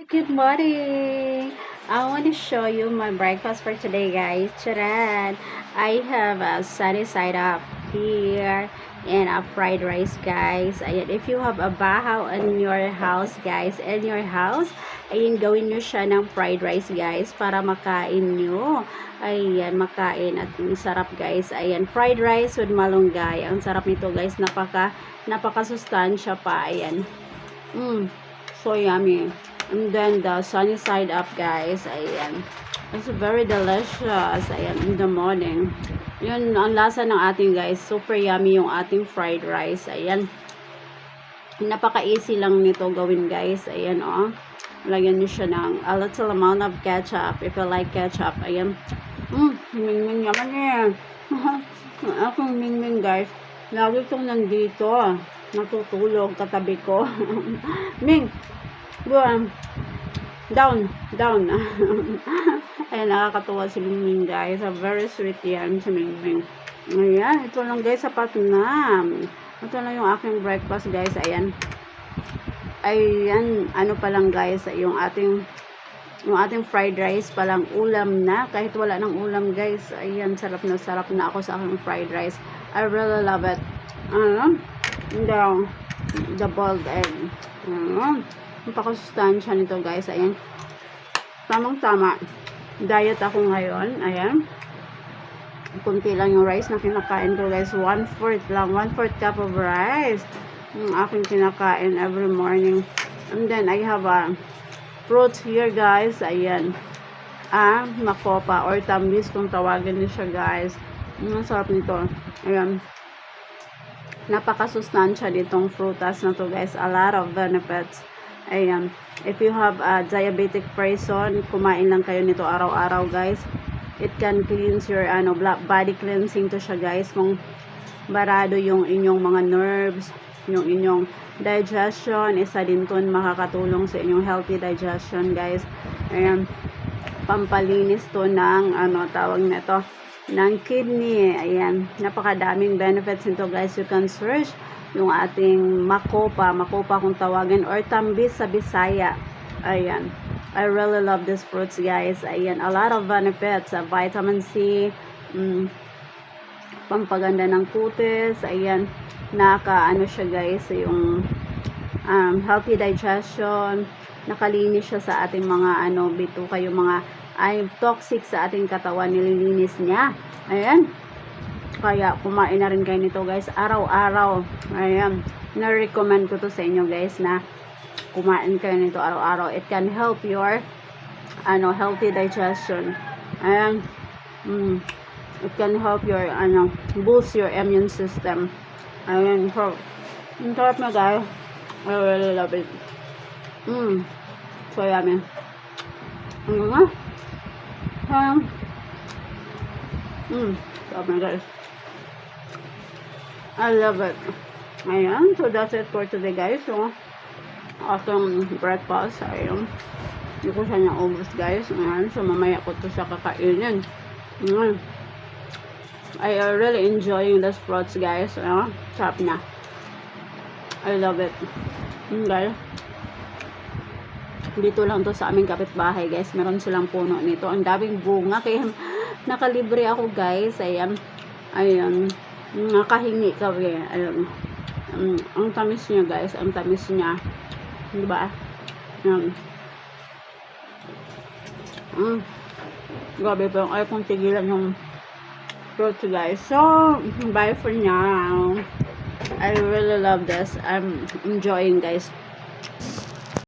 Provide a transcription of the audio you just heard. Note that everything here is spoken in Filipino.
Good morning! I want to show you my breakfast for today, guys. Charan! I have a sunny side up here and a fried rice, guys. Ayan, if you have a bahaw in your house, guys, ayun, gawin nyo siya ng fried rice, guys, para makain nyo. Ayan, makain at sarap, guys. Ayan, fried rice with malunggay. Ang sarap nito, guys. Napaka-sustansya pa. Ayan. So yummy. And then the sunny side up, guys. Ayan. It's very delicious. Ayan, in the morning. Yun, ang lasa ng ating, guys. Super yummy yung ating fried rice. Ayan. Napaka-easy lang nito gawin, guys. Ayan, oh. Lagyan nyo siya ng a little amount of ketchup. If you like ketchup. Ayan. Mingming naman eh. Akong mingming, guys. Lagi itong nandito. Natutulog katabi ko. Ming! Go down. Ayan, nakakatuwa si Mingming, guys. A very sweet yan si Mingming. Ayan, ito lang, guys, sapat na. Ito lang yung aking breakfast, guys. Ayan, ano pa lang, guys, yung ating fried rice pa lang, ulam na. Kahit wala ng ulam, guys. Ayan, sarap na ako sa aking fried rice. I really love it. The boiled egg. Napakasustansya nito, guys. Ayan. Tamang-tama. Diet ako ngayon. Ayan. Kunti lang yung rice na kinakain ko, guys. 1/4 lang. 1/4 cup of rice. Yung aking kinakain every morning. And then, I have a fruit here, guys. Ayan. Makopa or tambis kung tawagin niyo siya, guys. Ang sarap nito. Ayan. Napakasustansya ditong frutas na to, guys. A lot of benefits. Ayan. If you have a diabetic person, kumain lang kayo nito araw-araw, guys. It can cleanse your body cleansing to siya, guys. Kung barado yung inyong mga nerves, yung inyong digestion, isa din to makakatulong sa inyong healthy digestion, guys. Ayan. Pampalinis to ng tawag nito, ng kidney. Ayan. Napakadaming benefits nito, guys. You can search yung ating makopa kung tawagin, or tambis sa Bisaya. Ayan. I really love these fruits, guys. Ayan. A lot of benefits. Vitamin C, pampaganda ng kutis. Ayan. Siya, guys, yung healthy digestion. Nakalinis siya sa ating mga bituka, yung mga toxic sa ating katawan, nililinis niya. Ayan. Kaya kumain na rin kayo nito, guys, araw-araw. Ayan, na-recommend ko to sa inyo, guys, na kumain kayo nito araw-araw. It can help your healthy digestion. Ayan. It can help your boost your immune system. Ayan, so ang sarap na, guys. I really love it. So yummy. Sarap na, guys. I love it. Ayan. So, that's it for today, guys. So, after breakfast, ayun. Hindi ko siya na-ubos, guys. Ayan. So, mamaya ko to siya kakainin. Ayan. I really enjoying this fruits, guys. Ayan. Sarap na. I love it. Guys. Dito lang to sa aming kapitbahay, guys. Meron silang puno nito. Ang daming bunga. Kaya nakalibre ako, guys. Ayan. Ayan. Nakahingi kami. Ayun. Ang tamis niya, guys. Ang tamis niya. Diba? Grabe po. Ayaw kong tigilan yung fruit, guys. So, bye for now. I really love this. I'm enjoying, guys.